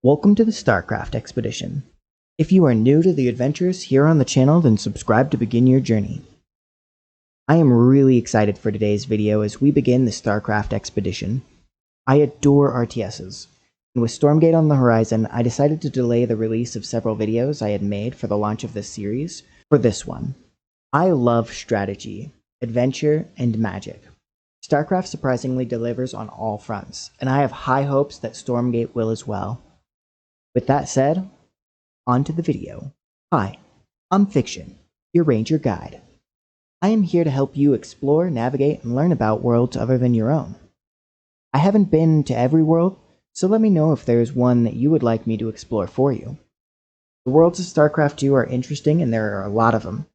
Welcome to the Starcraft Expedition. If you are new to the adventures here on the channel, then subscribe to begin your journey. I am really excited for today's video as we begin the Starcraft Expedition. I adore RTSs, and with Stormgate on the horizon, I decided to delay the release of several videos I had made for the launch of this series for this one. I love strategy, adventure, and magic. Starcraft surprisingly delivers on all fronts, and I have high hopes that Stormgate will as well. With that said, on to the video. Hi, I'm Fiction, your Ranger Guide. I am here to help you explore, navigate, and learn about worlds other than your own. I haven't been to every world, so let me know if there is one that you would like me to explore for you. The worlds of StarCraft 2 are interesting and there are a lot of them.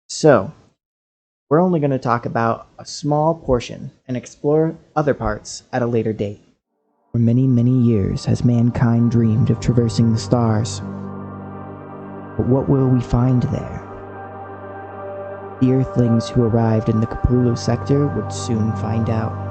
So, we're only going to talk about a small portion and explore other parts at a later date. For many, many years has mankind dreamed of traversing the stars. But what will we find there? The Earthlings who arrived in the Cthulhu sector would soon find out.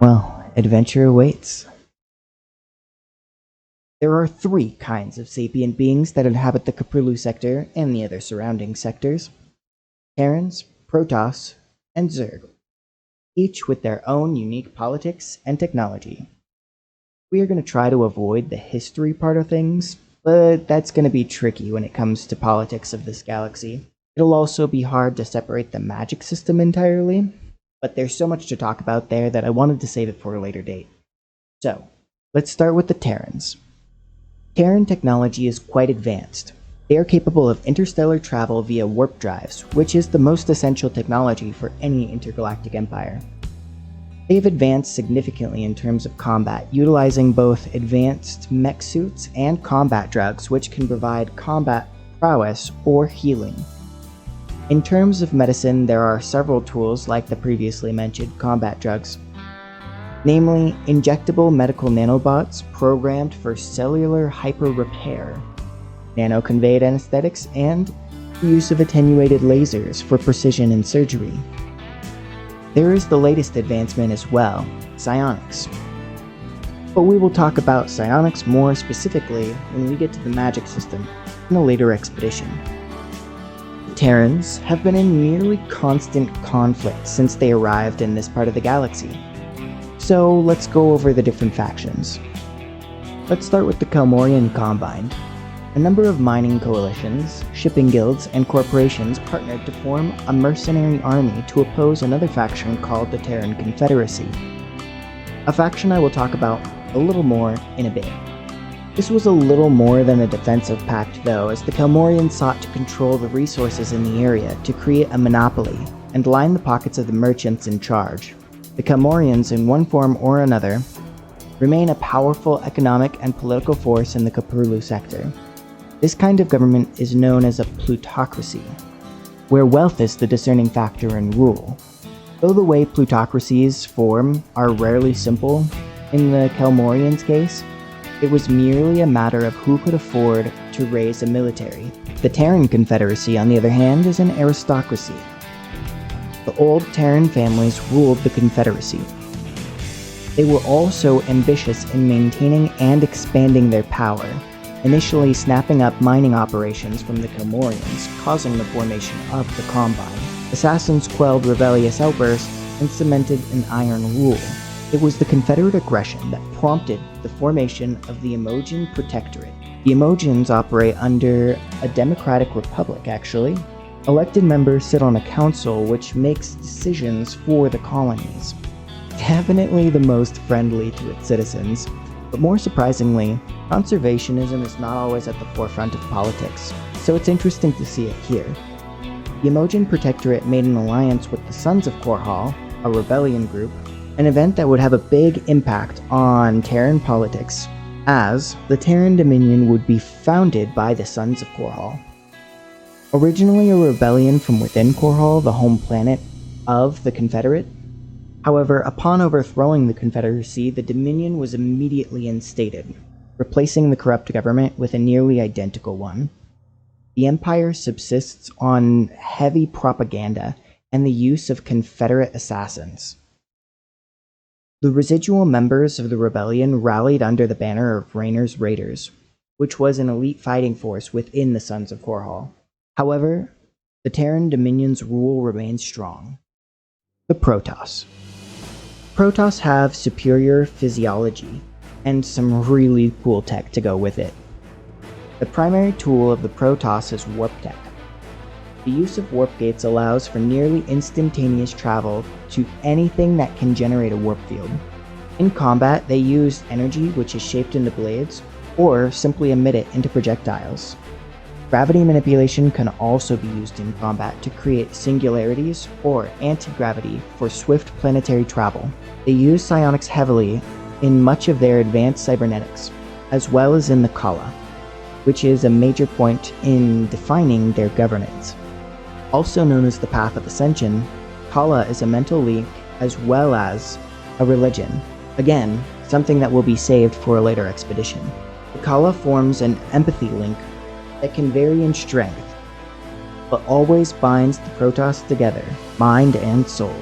Well, adventure awaits. There are three kinds of sapient beings that inhabit the Cthulhu sector and the other surrounding sectors: Terrans, Protoss, and Zerg, each with their own unique politics and technology. We are going to try to avoid the history part of things, but that's going to be tricky when it comes to politics of this galaxy. It'll also be hard to separate the magic system entirely, but there's so much to talk about there that I wanted to save it for a later date. So, let's start with the Terrans. Terran technology is quite advanced. They are capable of interstellar travel via warp drives, which is the most essential technology for any intergalactic empire. They have advanced significantly in terms of combat, utilizing both advanced mech suits and combat drugs, which can provide combat prowess or healing. In terms of medicine, there are several tools like the previously mentioned combat drugs, namely injectable medical nanobots programmed for cellular hyper-repair, nano-conveyed anesthetics, and the use of attenuated lasers for precision in surgery. There is the latest advancement as well, psionics. But we will talk about psionics more specifically when we get to the magic system in a later expedition. Terrans have been in nearly constant conflict since they arrived in this part of the galaxy. So let's go over the different factions. Let's start with the Kelmorian Combine. A number of mining coalitions, shipping guilds, and corporations partnered to form a mercenary army to oppose another faction called the Terran Confederacy. A faction I will talk about a little more in a bit. This was a little more than a defensive pact though, as the Kelmorians sought to control the resources in the area to create a monopoly and line the pockets of the merchants in charge. The Kelmorians, in one form or another, remain a powerful economic and political force in the Cthulhu sector. This kind of government is known as a plutocracy, where wealth is the discerning factor in rule. Though the way plutocracies form are rarely simple, in the Kelmorians' case, it was merely a matter of who could afford to raise a military. The Terran Confederacy, on the other hand, is an aristocracy. The old Terran families ruled the Confederacy. They were also ambitious in maintaining and expanding their power, initially snapping up mining operations from the Kelmorians, causing the formation of the Combine. Assassins quelled rebellious outbursts and cemented an iron rule. It was the Confederate aggression that prompted the formation of the Emojian Protectorate. The Emojians operate under a democratic republic, actually. Elected members sit on a council which makes decisions for the colonies. Definitely the most friendly to its citizens, but more surprisingly, conservationism is not always at the forefront of politics, so it's interesting to see it here. The Emojian Protectorate made an alliance with the Sons of Korhal, a rebellion group, an event that would have a big impact on Terran politics, as the Terran Dominion would be founded by the Sons of Korhal. Originally a rebellion from within Korhal, the home planet of the Confederate. However, upon overthrowing the Confederacy, the Dominion was immediately instated, replacing the corrupt government with a nearly identical one. The Empire subsists on heavy propaganda and the use of Confederate assassins. The residual members of the rebellion rallied under the banner of Raynor's Raiders, which was an elite fighting force within the Sons of Korhal. However, the Terran Dominion's rule remains strong. The Protoss. Protoss have superior physiology and some really cool tech to go with it. The primary tool of the Protoss is warp tech. The use of warp gates allows for nearly instantaneous travel to anything that can generate a warp field. In combat, they use energy which is shaped into blades, or simply emit it into projectiles. Gravity manipulation can also be used in combat to create singularities or anti-gravity for swift planetary travel. They use psionics heavily in much of their advanced cybernetics, as well as in the Kala, which is a major point in defining their governance. Also known as the Path of Ascension, Kala is a mental link as well as a religion. Again, something that will be saved for a later expedition. The Kala forms an empathy link that can vary in strength, but always binds the Protoss together, mind and soul.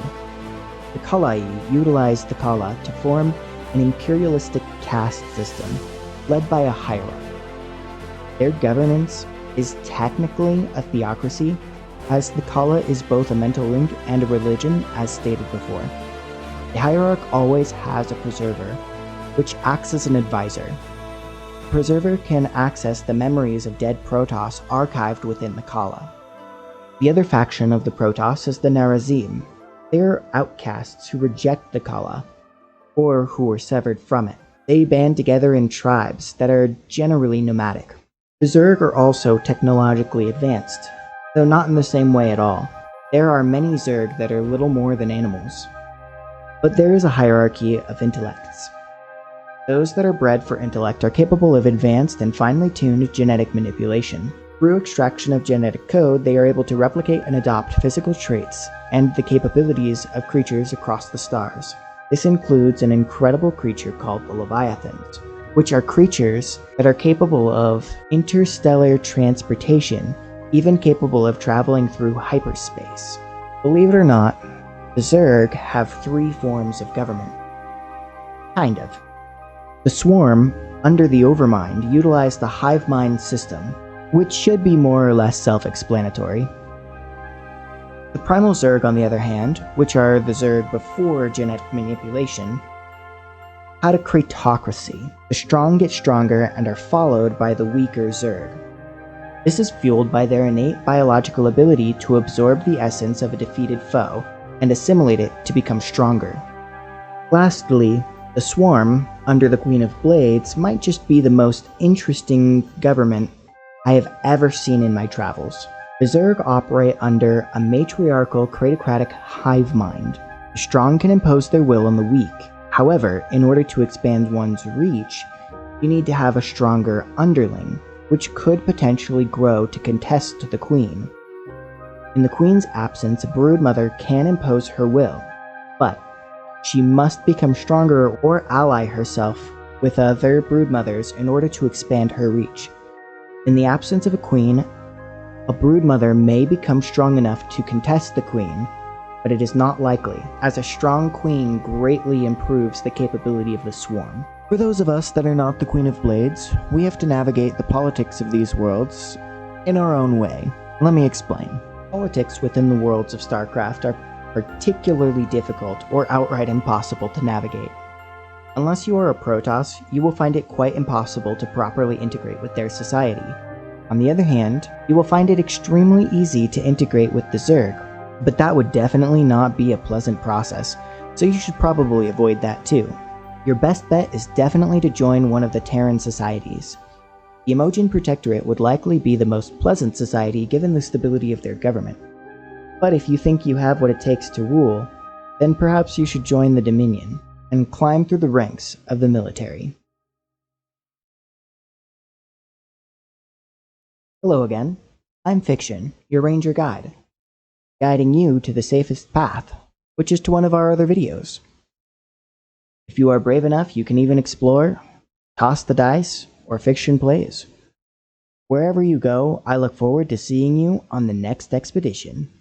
The Kalai utilize the Kala to form an imperialistic caste system, led by a hierarch. Their governance is technically a theocracy, as the Kala is both a mental link and a religion, as stated before. The hierarch always has a preserver, which acts as an advisor. The preserver can access the memories of dead Protoss archived within the Kala. The other faction of the Protoss is the Narazim. They are outcasts who reject the Kala, or who were severed from it. They band together in tribes that are generally nomadic. The Zerg are also technologically advanced, though not in the same way at all. There are many Zerg that are little more than animals. But there is a hierarchy of intellects. Those that are bred for intellect are capable of advanced and finely tuned genetic manipulation. Through extraction of genetic code, they are able to replicate and adopt physical traits and the capabilities of creatures across the stars. This includes an incredible creature called the Leviathans, which are creatures that are capable of interstellar transportation, even capable of traveling through hyperspace. Believe it or not, the Zerg have 3 forms of government. Kind of. The Swarm, under the Overmind, utilize the hive mind system, which should be more or less self-explanatory. The Primal Zerg, on the other hand, which are the Zerg before genetic manipulation, had a cratocracy. The strong get stronger and are followed by the weaker Zerg. This is fueled by their innate biological ability to absorb the essence of a defeated foe and assimilate it to become stronger. Lastly, the Swarm, under the Queen of Blades, might just be the most interesting government I have ever seen in my travels. The Zerg operate under a matriarchal cratocratic hive mind. The strong can impose their will on the weak. However, in order to expand one's reach, you need to have a stronger underling, which could potentially grow to contest the Queen. In the Queen's absence, a broodmother can impose her will, but she must become stronger or ally herself with other broodmothers in order to expand her reach. In the absence of a queen, a broodmother may become strong enough to contest the Queen, but it is not likely, as a strong queen greatly improves the capability of the Swarm. For those of us that are not the Queen of Blades, we have to navigate the politics of these worlds in our own way. Let me explain. Politics within the worlds of StarCraft are particularly difficult or outright impossible to navigate. Unless you are a Protoss, you will find it quite impossible to properly integrate with their society. On the other hand, you will find it extremely easy to integrate with the Zerg, but that would definitely not be a pleasant process, so you should probably avoid that too. Your best bet is definitely to join one of the Terran societies. The Emojin Protectorate would likely be the most pleasant society given the stability of their government. But if you think you have what it takes to rule, then perhaps you should join the Dominion and climb through the ranks of the military. Hello again. I'm Fiction, your ranger guide, guiding you to the safest path, which is to one of our other videos. If you are brave enough, you can even explore, toss the dice, or Fiction plays. Wherever you go, I look forward to seeing you on the next expedition.